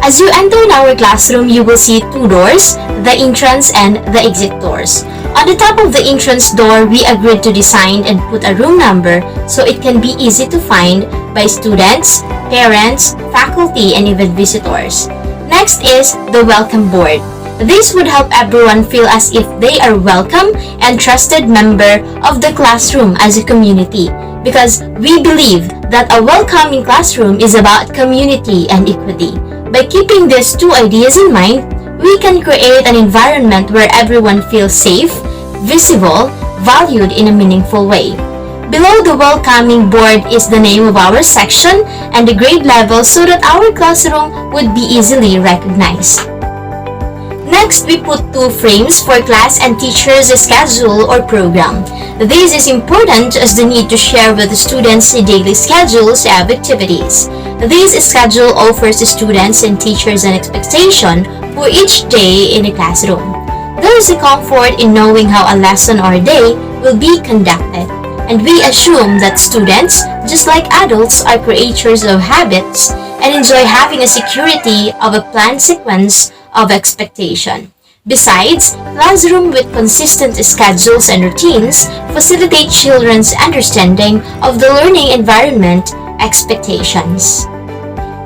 As you enter in our classroom, you will see two doors, the entrance and the exit doors. On the top of the entrance door, we agreed to design and put a room number so it can be easy to find by students, parents, faculty, and even visitors. Next is the welcome board. This would help everyone feel as if they are welcome and trusted member of the classroom as a community, because we believe that a welcoming classroom is about community and equity. By keeping these two ideas in mind, we can create an environment where everyone feels safe, visible, valued in a meaningful way. Below the welcoming board is the name of our section and the grade level so that our classroom would be easily recognized. Next, we put two frames for class and teachers' schedule or program. This is important as they need to share with the students the daily schedules of activities. This schedule offers the students and teachers an expectation for each day in the classroom. There is a comfort in knowing how a lesson or day will be conducted, and we assume that students, just like adults, are creators of habits and enjoy having a security of a planned sequence of expectation. Besides, classrooms with consistent schedules and routines facilitate children's understanding of the learning environment expectations.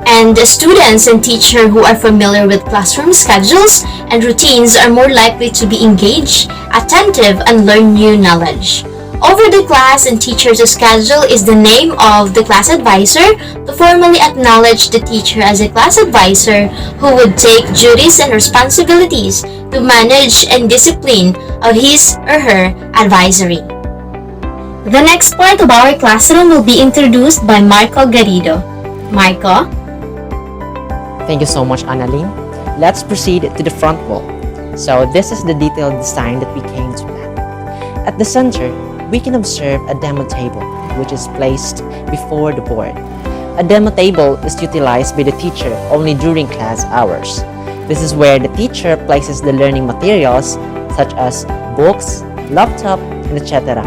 And the students and teachers who are familiar with classroom schedules and routines are more likely to be engaged, attentive, and learn new knowledge. Over the class and teacher's schedule is the name of the class advisor to formally acknowledge the teacher as a class advisor who would take duties and responsibilities to manage and discipline of his or her advisory. The next part of our classroom will be introduced by Marco Garrido. Marco? Thank you so much, Annalyn. Let's proceed to the front wall. So this is the detailed design that we came to plan. At the center, we can observe a demo table, which is placed before the board. A demo table is utilized by the teacher only during class hours. This is where the teacher places the learning materials such as books, laptop, and etc.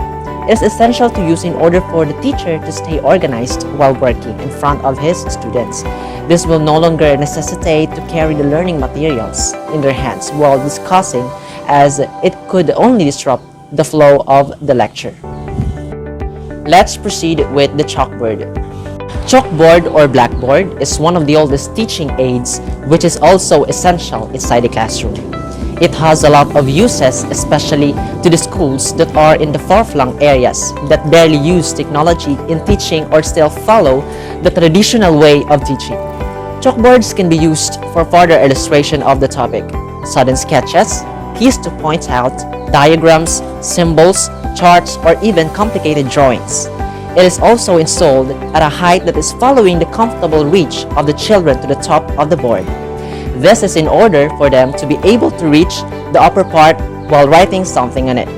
It is essential to use in order for the teacher to stay organized while working in front of his students. This will no longer necessitate to carry the learning materials in their hands while discussing, as it could only disrupt the flow of the lecture. Let's proceed with the chalkboard. Chalkboard or blackboard is one of the oldest teaching aids, which is also essential inside the classroom. It has a lot of uses, especially to the schools that are in the far-flung areas that barely use technology in teaching or still follow the traditional way of teaching. Chalkboards can be used for further illustration of the topic, sudden sketches, keys to point out, diagrams, symbols, charts, or even complicated drawings. It is also installed at a height that is following the comfortable reach of the children to the top of the board. This is in order for them to be able to reach the upper part while writing something on it.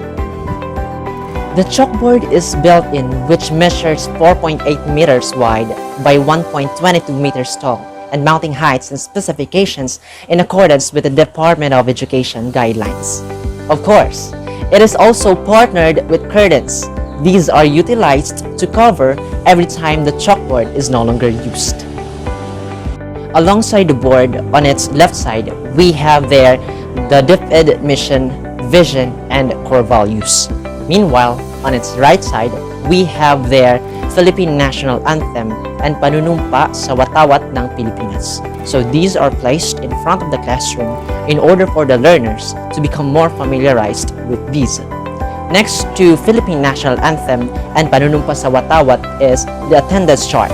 The chalkboard is built-in, which measures 4.8 meters wide by 1.22 meters tall, and mounting heights and specifications in accordance with the Department of Education guidelines. Of course, it is also partnered with curtains. These are utilized to cover every time the chalkboard is no longer used. Alongside the board, on its left side, we have there the DepEd mission, vision, and core values. Meanwhile, on its right side, we have there Philippine National Anthem and Panunumpa sa Watawat ng Pilipinas. So these are placed in front of the classroom in order for the learners to become more familiarized with these. Next to Philippine National Anthem and Panunumpa sa Watawat is the attendance chart,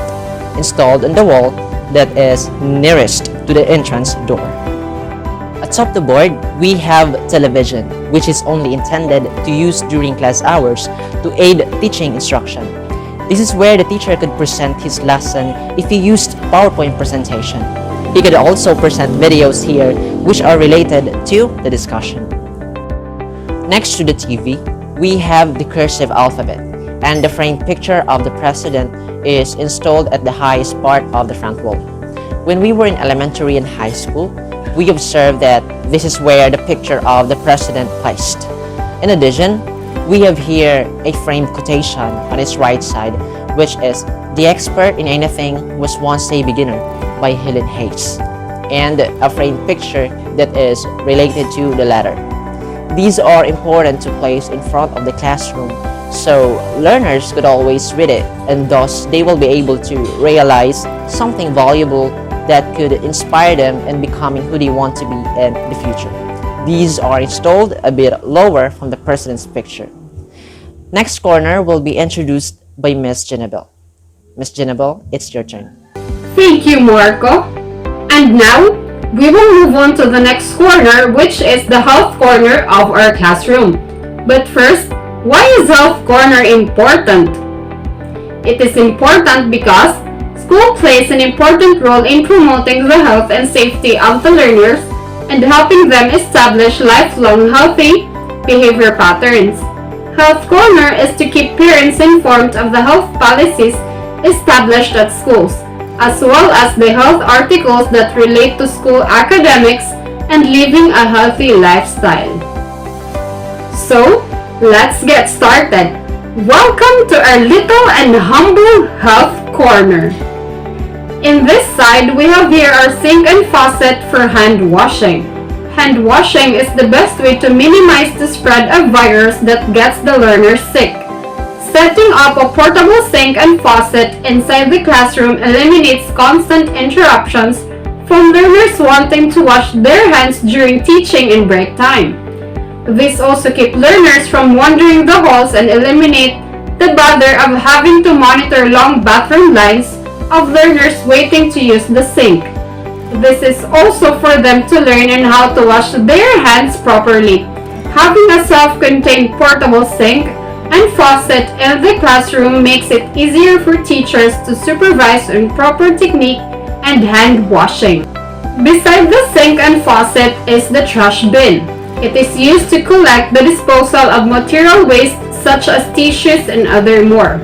installed on the wall that is nearest to the entrance door. Atop the board, we have television, which is only intended to use during class hours to aid teaching instruction. This is where the teacher could present his lesson if he used PowerPoint presentation. He could also present videos here which are related to the discussion. Next to the TV, we have the cursive alphabet, and the framed picture of the president is installed at the highest part of the front wall. When we were in elementary and high school, we observed that this is where the picture of the president placed. In addition, we have here a framed quotation on its right side, which is, "The expert in anything was once a beginner," by Helen Hayes. and a framed picture that is related to the letter. These are important to place in front of the classroom so learners could always read it, and thus they will be able to realize something valuable that could inspire them in becoming who they want to be in the future. These are installed a bit lower from the president's picture. Next corner will be introduced by Miss Jenabel. Miss Jenabel, it's your turn. Thank you, Marco. And now, we will move on to the next corner, which is the health corner of our classroom. But first, why is health corner important? It is important because school plays an important role in promoting the health and safety of the learners and helping them establish lifelong healthy behavior patterns. Health corner is to keep parents informed of the health policies established at schools, as well as the health articles that relate to school academics and living a healthy lifestyle. So, let's get started. Welcome to our little and humble health corner. In this side, we have here our sink and faucet for hand washing. Hand washing is the best way to minimize the spread of virus that gets the learners sick. Setting up a portable sink and faucet inside the classroom eliminates constant interruptions from learners wanting to wash their hands during teaching and break time. This also keeps learners from wandering the halls and eliminate the bother of having to monitor long bathroom lines of learners waiting to use the sink. This is also for them to learn on how to wash their hands properly. Having a self-contained portable sink and faucet in the classroom makes it easier for teachers to supervise on proper technique and hand washing. Beside the sink and faucet is the trash bin. It is used to collect the disposal of material waste such as tissues and other more.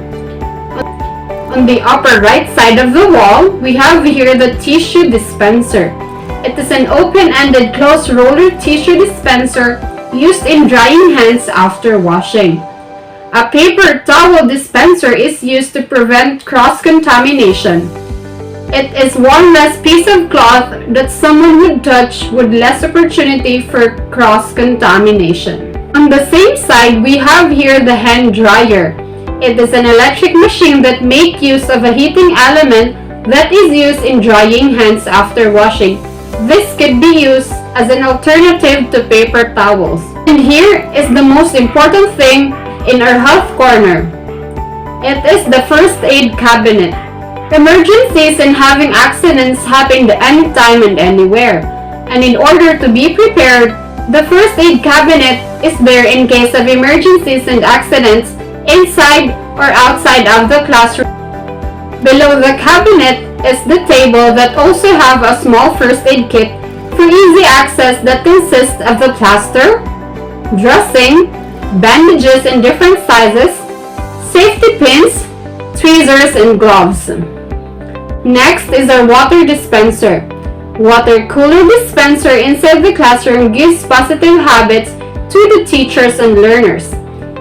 On the upper right side of the wall, we have here the tissue dispenser. It is an open-ended closed roller tissue dispenser used in drying hands after washing. A paper towel dispenser is used to prevent cross-contamination. It is one less piece of cloth that someone would touch with less opportunity for cross-contamination. On the same side, we have here the hand dryer. It is an electric machine that makes use of a heating element that is used in drying hands after washing. This could be used as an alternative to paper towels. And here is the most important thing in our health corner. It is the first aid cabinet. Emergencies and having accidents happen anytime and anywhere. And in order to be prepared, the first aid cabinet is there in case of emergencies and accidents inside or outside of the classroom. Below the cabinet is the table that also have a small first aid kit for easy access that consists of the plaster, dressing, bandages in different sizes, safety pins, tweezers, and gloves. Next is our water dispenser. Water cooler dispenser inside the classroom gives positive habits to the teachers and learners.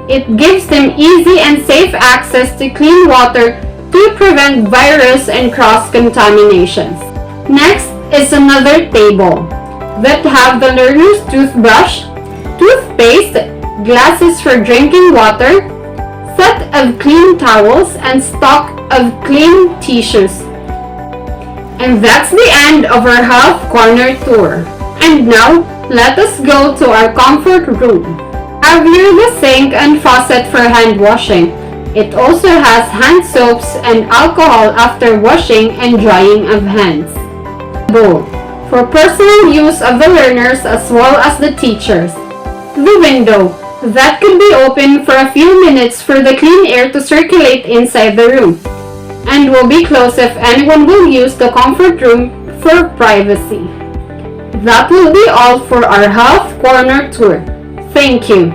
It gives them easy and safe access to clean water to prevent virus and cross-contaminations. Next is another table that have the learner's toothbrush, toothpaste, glasses for drinking water, set of clean towels, and stock of clean tissues. And that's the end of our health corner tour. And now, let us go to our comfort room. Have here the sink and faucet for hand washing. It also has hand soaps and alcohol after washing and drying of hands. Bowl for personal use of the learners as well as the teachers. The window that could be open for a few minutes for the clean air to circulate inside the room, and will be closed if anyone will use the comfort room for privacy. That will be all for our health corner tour. Thank you.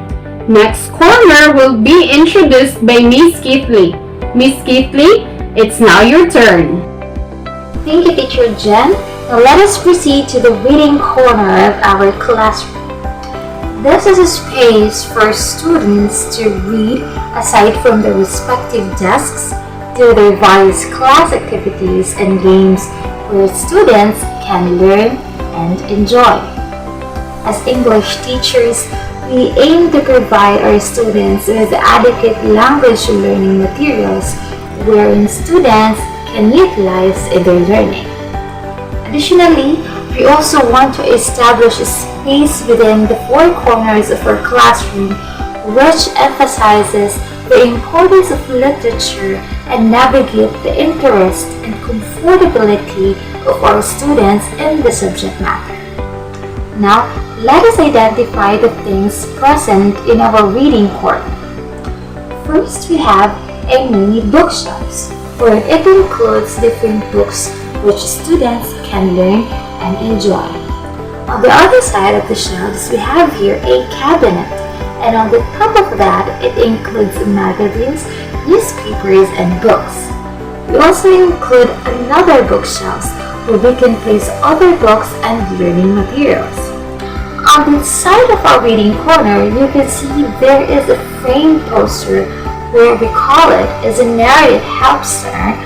Next corner will be introduced by Miss Keithley. Miss Keithley, it's now your turn. Thank you, Teacher Jen. Now let us proceed to the reading corner of our classroom. This is a space for students to read aside from their respective desks, do their various class activities and games where students can learn and enjoy. As English teachers, we aim to provide our students with adequate language learning materials wherein students can utilize in their learning. Additionally, we also want to establish a space within the four corners of our classroom which emphasizes the importance of literature and navigate the interest and comfortability of our students in the subject matter. Now, let us identify the things present in our reading corner. First, we have a mini bookshelves, where it includes different books which students can learn and enjoy. On the other side of the shelves, we have here a cabinet, and on the top of that, it includes magazines, newspapers, and books. We also include another bookshelves where we can place other books and learning materials. On the side of our reading corner, you can see there is a framed poster where we call it as a narrative help center,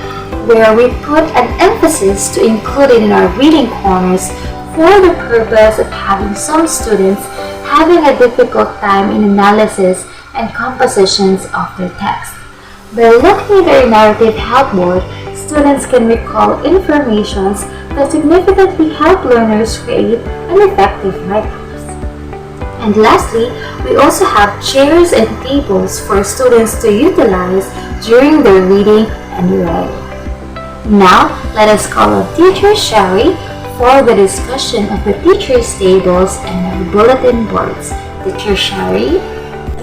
where we put an emphasis to include it in our reading corners for the purpose of having some students having a difficult time in analysis and compositions of their text. By looking at their narrative help board, students can recall informations that significantly help learners create an effective writing. And lastly, we also have chairs and tables for students to utilize during their reading and writing. Now, let us call on Teacher Sherry for the discussion of the teacher's tables and bulletin boards. Teacher Sherry?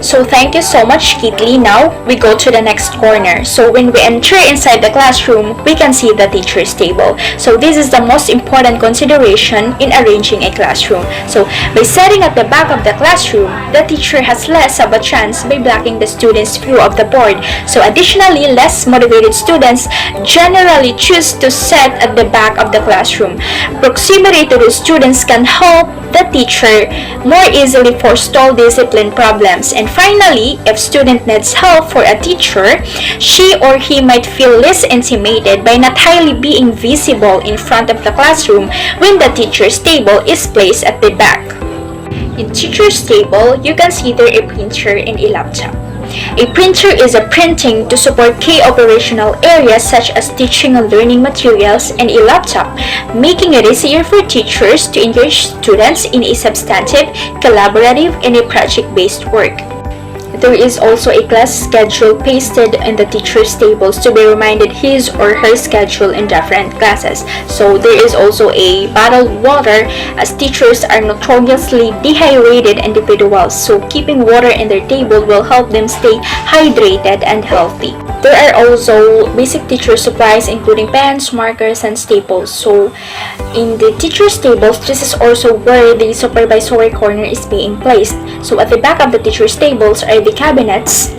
So thank you so much, Kitli. Now we go to the next corner. So when we enter inside the classroom, we can see the teacher's table. So this is the most important consideration in arranging a classroom. So by setting at the back of the classroom, the teacher has less of a chance by blocking the students' view of the board. So additionally, less motivated students generally choose to sit at the back of the classroom. Proximity to the students can help the teacher more easily forestall discipline problems. And finally, if student needs help for a teacher, she or he might feel less intimidated by not highly being visible in front of the classroom when the teacher's table is placed at the back. In teacher's table, you can see there a printer and a laptop. A printer is a printing to support key operational areas such as teaching and learning materials, and a laptop, making it easier for teachers to engage students in a substantive, collaborative, and a project-based work. There is also a class schedule pasted in the teacher's tables to be reminded his or her schedule in different classes. So there is also a bottled water, as teachers are notoriously dehydrated individuals. So keeping water in their table will help them stay hydrated and healthy. There are also basic teacher supplies including pens, markers, and staples. So in the teacher's tables, this is also where the supervisory corner is being placed. So at the back of the teacher's tables are the cabinets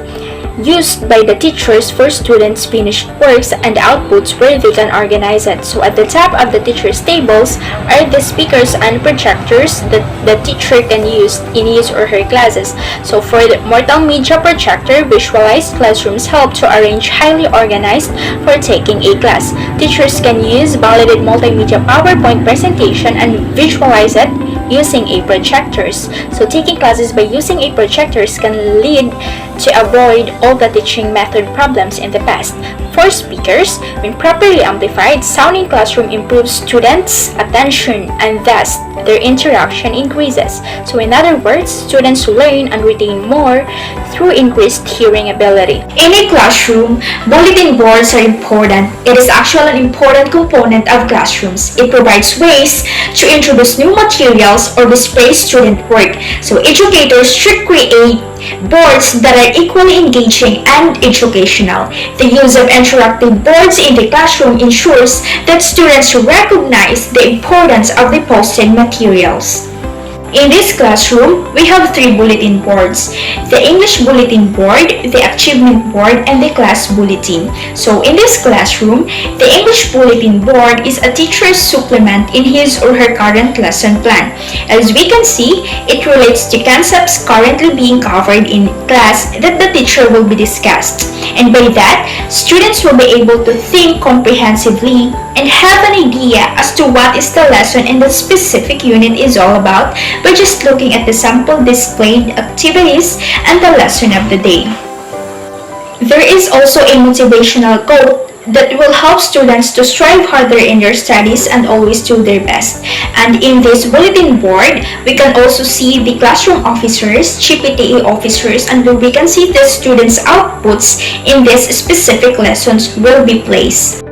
used by the teachers for students' finished works and outputs where they can organize it. So at the top of the teacher's tables are the speakers and projectors that the teacher can use in his or her classes. So for the multimedia projector, visualized classrooms help to arrange highly organized for taking a class. Teachers can use validated multimedia PowerPoint presentation and visualize it using a projectors. So taking classes by using a projectors can lead to avoid all the teaching method problems in the past. For speakers, when properly amplified, sound in classroom improves students' attention and thus their interaction increases. So in other words, students learn and retain more through increased hearing ability. In a classroom, bulletin boards are important. It is actually an important component of classrooms. It provides ways to introduce new materials or display student work. So educators should create boards that are equally engaging and educational. The use of interactive boards in the classroom ensures that students recognize the importance of the posted materials. In this classroom, we have three bulletin boards: the English bulletin board, the achievement board, and the class bulletin. So in this classroom, the English bulletin board is a teacher's supplement in his or her current lesson plan. As we can see, it relates to concepts currently being covered in class that the teacher will be discussed. And by that, students will be able to think comprehensively and have an idea as to what is the lesson and the specific unit is all about by just looking at the sample displayed activities and the lesson of the day. There is also a motivational quote that will help students to strive harder in their studies and always do their best. And in this bulletin board, we can also see the classroom officers, GPTA officers, and we can see the students' outputs in these specific lessons will be placed.